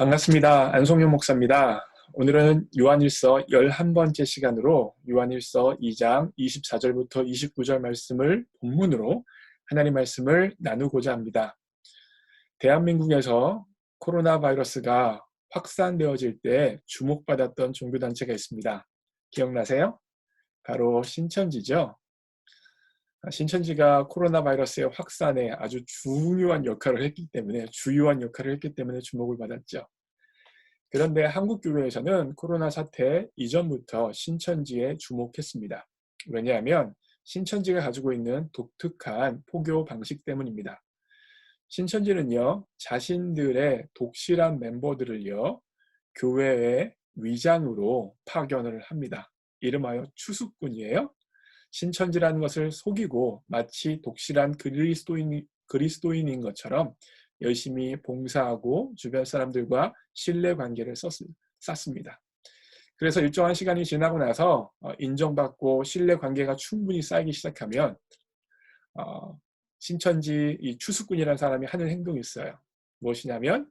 반갑습니다. 안성용 목사입니다. 오늘은 요한일서 11번째 시간으로 요한일서 2장 24절부터 29절 말씀을 본문으로 하나님 말씀을 나누고자 합니다. 대한민국에서 코로나 바이러스가 확산되어질 때 주목받았던 종교단체가 있습니다. 기억나세요? 바로 신천지죠. 신천지가 코로나 바이러스의 확산에 아주 중요한 역할을 했기 때문에, 주요한 역할을 했기 때문에 주목을 받았죠. 그런데 한국 교회에서는 코로나 사태 이전부터 신천지에 주목했습니다. 왜냐하면 신천지가 가지고 있는 독특한 포교 방식 때문입니다. 신천지는요, 자신들의 독실한 멤버들을요, 교회의 위장으로 파견을 합니다. 이름하여 추수꾼이에요. 신천지라는 것을 속이고 마치 독실한 그리스도인인 것처럼 열심히 봉사하고 주변 사람들과 신뢰관계를 쌓습니다. 그래서 일정한 시간이 지나고 나서 인정받고 신뢰관계가 충분히 쌓이기 시작하면 신천지 이 추수꾼이라는 사람이 하는 행동이 있어요. 무엇이냐면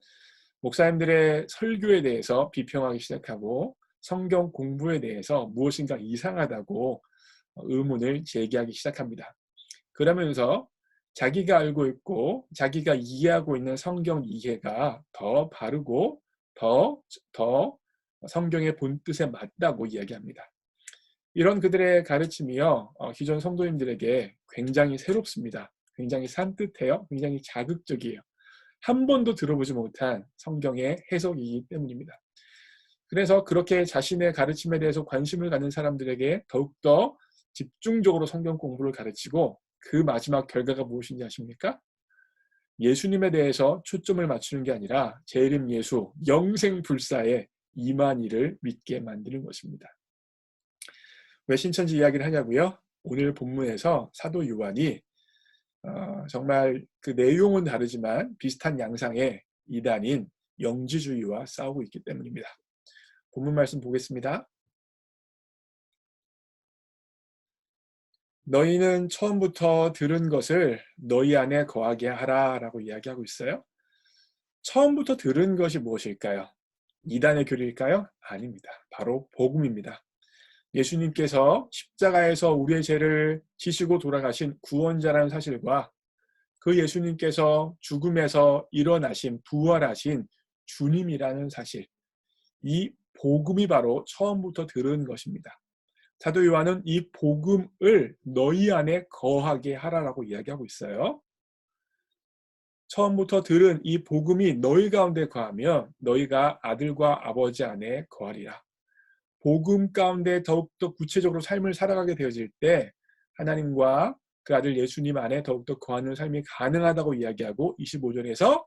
목사님들의 설교에 대해서 비평하기 시작하고 성경 공부에 대해서 무엇인가 이상하다고 의문을 제기하기 시작합니다. 그러면서 자기가 알고 있고 자기가 이해하고 있는 성경 이해가 더 바르고 더 성경의 본뜻에 맞다고 이야기합니다. 이런 그들의 가르침이요, 기존 성도님들에게 굉장히 새롭습니다. 굉장히 산뜻해요. 굉장히 자극적이에요. 한 번도 들어보지 못한 성경의 해석이기 때문입니다. 그래서 그렇게 자신의 가르침에 대해서 관심을 갖는 사람들에게 더욱더 집중적으로 성경 공부를 가르치고 그 마지막 결과가 무엇인지 아십니까? 예수님에 대해서 초점을 맞추는 게 아니라 제 이름 예수, 영생불사에 임한 이를 믿게 만드는 것입니다. 왜 신천지 이야기를 하냐고요? 오늘 본문에서 사도 요한이 정말 그 내용은 다르지만 비슷한 양상의 이단인 영지주의와 싸우고 있기 때문입니다. 본문 말씀 보겠습니다. 너희는 처음부터 들은 것을 너희 안에 거하게 하라 라고 이야기하고 있어요. 처음부터 들은 것이 무엇일까요? 이단의 교리일까요? 아닙니다. 바로 복음입니다. 예수님께서 십자가에서 우리의 죄를 지시고 돌아가신 구원자라는 사실과 그 예수님께서 죽음에서 일어나신 부활하신 주님이라는 사실, 이 복음이 바로 처음부터 들은 것입니다. 사도 요한은 이 복음을 너희 안에 거하게 하라라고 이야기하고 있어요. 처음부터 들은 이 복음이 너희 가운데 거하면 너희가 아들과 아버지 안에 거하리라. 복음 가운데 더욱더 구체적으로 삶을 살아가게 되어질 때 하나님과 그 아들 예수님 안에 더욱더 거하는 삶이 가능하다고 이야기하고 25절에서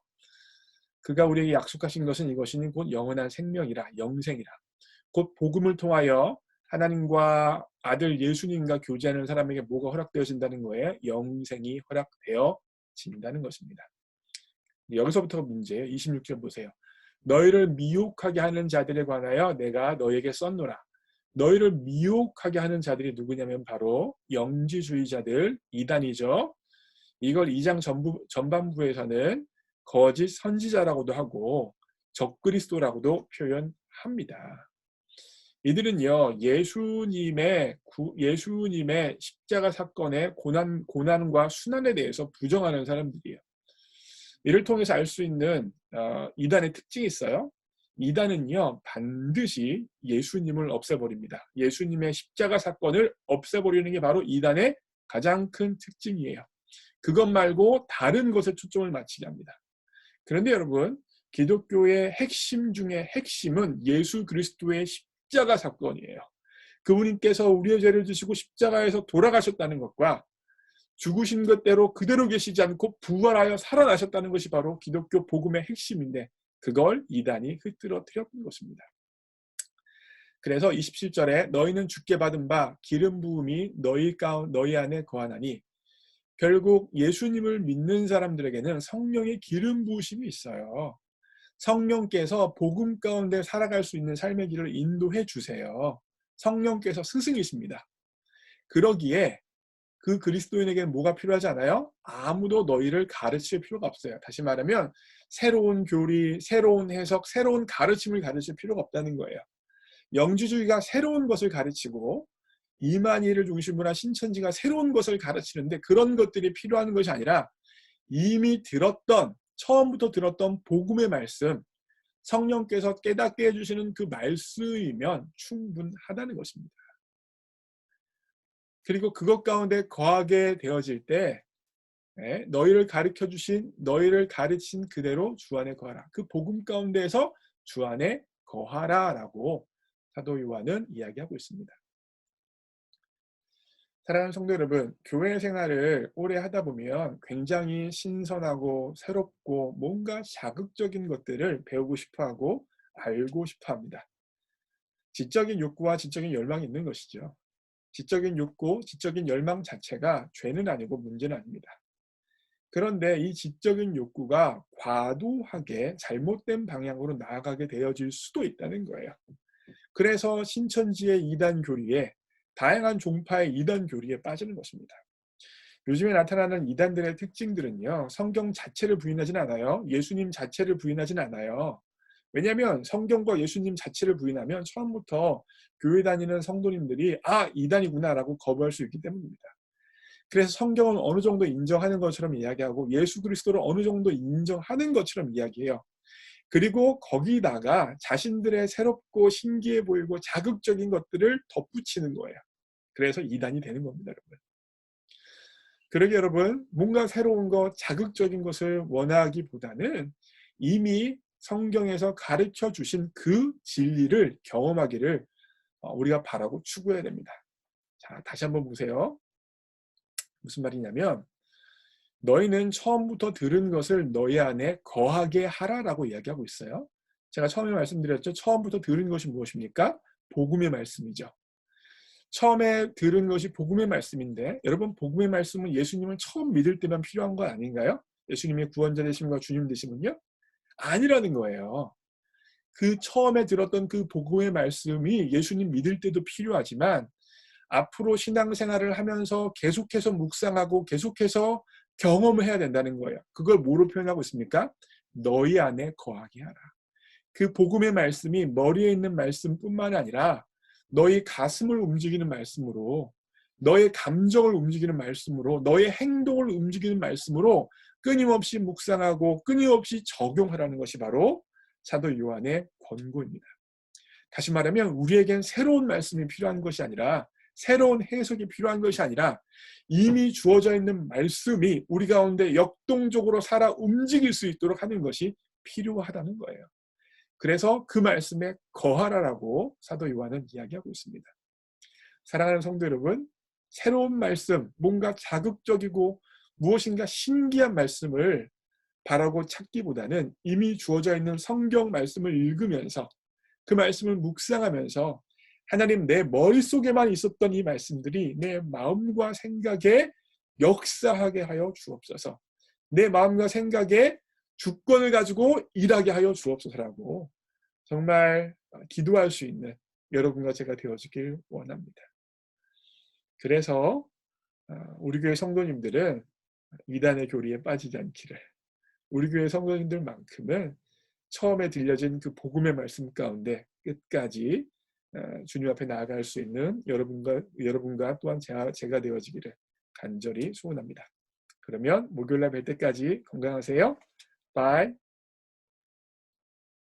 그가 우리에게 약속하신 것은 이것이니 곧 영원한 생명이라, 영생이라. 곧 복음을 통하여 하나님과 아들 예수님과 교제하는 사람에게 뭐가 허락되어진다는 거예요? 영생이 허락되어진다는 것입니다. 여기서부터가 문제예요. 26절 보세요. 너희를 미혹하게 하는 자들에 관하여 내가 너희에게 썼노라. 너희를 미혹하게 하는 자들이 누구냐면 바로 영지주의자들, 이단이죠. 이걸 2장 전반부에서는 거짓 선지자라고도 하고 적그리스도라고도 표현합니다. 이들은요, 예수님의 십자가 사건의 고난과 순환에 대해서 부정하는 사람들이에요. 이를 통해서 알 수 있는 이단의 특징이 있어요. 이단은요, 반드시 예수님을 없애버립니다. 예수님의 십자가 사건을 없애버리는 게 바로 이단의 가장 큰 특징이에요. 그것 말고 다른 것에 초점을 맞추게 합니다. 그런데 여러분, 기독교의 핵심 중에 핵심은 예수 그리스도의 십자가 사건이에요. 그분께서 우리의 죄를 지시고 십자가에서 돌아가셨다는 것과 죽으신 것대로 그대로 계시지 않고 부활하여 살아나셨다는 것이 바로 기독교 복음의 핵심인데 그걸 이단이 흐트러뜨렸던 것입니다. 그래서 27절에 너희는 주께 받은 바 기름 부음이 너희 안에 거하나니, 결국 예수님을 믿는 사람들에게는 성령의 기름 부으심이 있어요. 성령께서 복음 가운데 살아갈 수 있는 삶의 길을 인도해 주세요. 성령께서 스승이십니다. 그러기에 그 그리스도인에게는 뭐가 필요하지 않아요? 아무도 너희를 가르칠 필요가 없어요. 다시 말하면 새로운 교리, 새로운 해석, 새로운 가르침을 가르칠 필요가 없다는 거예요. 영주주의가 새로운 것을 가르치고 이만희를 중심으로 한 신천지가 새로운 것을 가르치는데 그런 것들이 필요한 것이 아니라 이미 들었던, 처음부터 들었던 복음의 말씀, 성령께서 깨닫게 해주시는 그 말씀이면 충분하다는 것입니다. 그리고 그것 가운데 거하게 되어질 때 너희를 가르쳐 주신, 너희를 가르친 그대로 주 안에 거하라. 그 복음 가운데에서 주 안에 거하라 라고 사도 요한은 이야기하고 있습니다. 사랑하는 성도 여러분, 교회 생활을 오래 하다 보면 굉장히 신선하고 새롭고 뭔가 자극적인 것들을 배우고 싶어하고 알고 싶어합니다. 지적인 욕구와 지적인 열망이 있는 것이죠. 지적인 욕구, 지적인 열망 자체가 죄는 아니고 문제는 아닙니다. 그런데 이 지적인 욕구가 과도하게 잘못된 방향으로 나아가게 되어질 수도 있다는 거예요. 그래서 신천지의 이단 교리에, 다양한 종파의 이단 교리에 빠지는 것입니다. 요즘에 나타나는 이단들의 특징들은요, 성경 자체를 부인하진 않아요. 예수님 자체를 부인하진 않아요. 왜냐하면 성경과 예수님 자체를 부인하면 처음부터 교회 다니는 성도님들이 이단이구나 라고 거부할 수 있기 때문입니다. 그래서 성경은 어느 정도 인정하는 것처럼 이야기하고 예수 그리스도를 어느 정도 인정하는 것처럼 이야기해요. 그리고 거기다가 자신들의 새롭고 신기해 보이고 자극적인 것들을 덧붙이는 거예요. 그래서 이단이 되는 겁니다, 여러분. 그러게 여러분, 뭔가 새로운 것, 자극적인 것을 원하기보다는 이미 성경에서 가르쳐 주신 그 진리를 경험하기를 우리가 바라고 추구해야 됩니다. 자, 다시 한번 보세요. 무슨 말이냐면 너희는 처음부터 들은 것을 너희 안에 거하게 하라라고 이야기하고 있어요. 제가 처음에 말씀드렸죠. 처음부터 들은 것이 무엇입니까? 복음의 말씀이죠. 처음에 들은 것이 복음의 말씀인데 여러분, 복음의 말씀은 예수님을 처음 믿을 때만 필요한 거 아닌가요? 예수님의 구원자 되심과 주님 되심은요? 아니라는 거예요. 그 처음에 들었던 그 복음의 말씀이 예수님 믿을 때도 필요하지만 앞으로 신앙생활을 하면서 계속해서 묵상하고 계속해서 경험을 해야 된다는 거예요. 그걸 뭐로 표현하고 있습니까? 너희 안에 거하게 하라. 그 복음의 말씀이 머리에 있는 말씀뿐만 아니라 너희 가슴을 움직이는 말씀으로, 너의 감정을 움직이는 말씀으로, 너의 행동을 움직이는 말씀으로 끊임없이 묵상하고 끊임없이 적용하라는 것이 바로 사도 요한의 권고입니다. 다시 말하면 우리에겐 새로운 말씀이 필요한 것이 아니라, 새로운 해석이 필요한 것이 아니라 이미 주어져 있는 말씀이 우리 가운데 역동적으로 살아 움직일 수 있도록 하는 것이 필요하다는 거예요. 그래서 그 말씀에 거하라라고 사도 요한은 이야기하고 있습니다. 사랑하는 성도 여러분, 새로운 말씀, 뭔가 자극적이고 무엇인가 신기한 말씀을 바라고 찾기보다는 이미 주어져 있는 성경 말씀을 읽으면서 그 말씀을 묵상하면서 하나님, 내 머릿속에만 있었던 이 말씀들이 내 마음과 생각에 역사하게 하여 주옵소서. 내 마음과 생각에 주권을 가지고 일하게 하여 주옵소서라고 정말 기도할 수 있는 여러분과 제가 되어주길 원합니다. 그래서 우리 교회 성도님들은 이단의 교리에 빠지지 않기를, 우리 교회 성도님들만큼은 처음에 들려진 그 복음의 말씀 가운데 끝까지 주님 앞에 나아갈 수 있는 여러분과 또한 제가 되어지기를 간절히 소원합니다. 그러면 목요일날 뵐 때까지 건강하세요. 바이.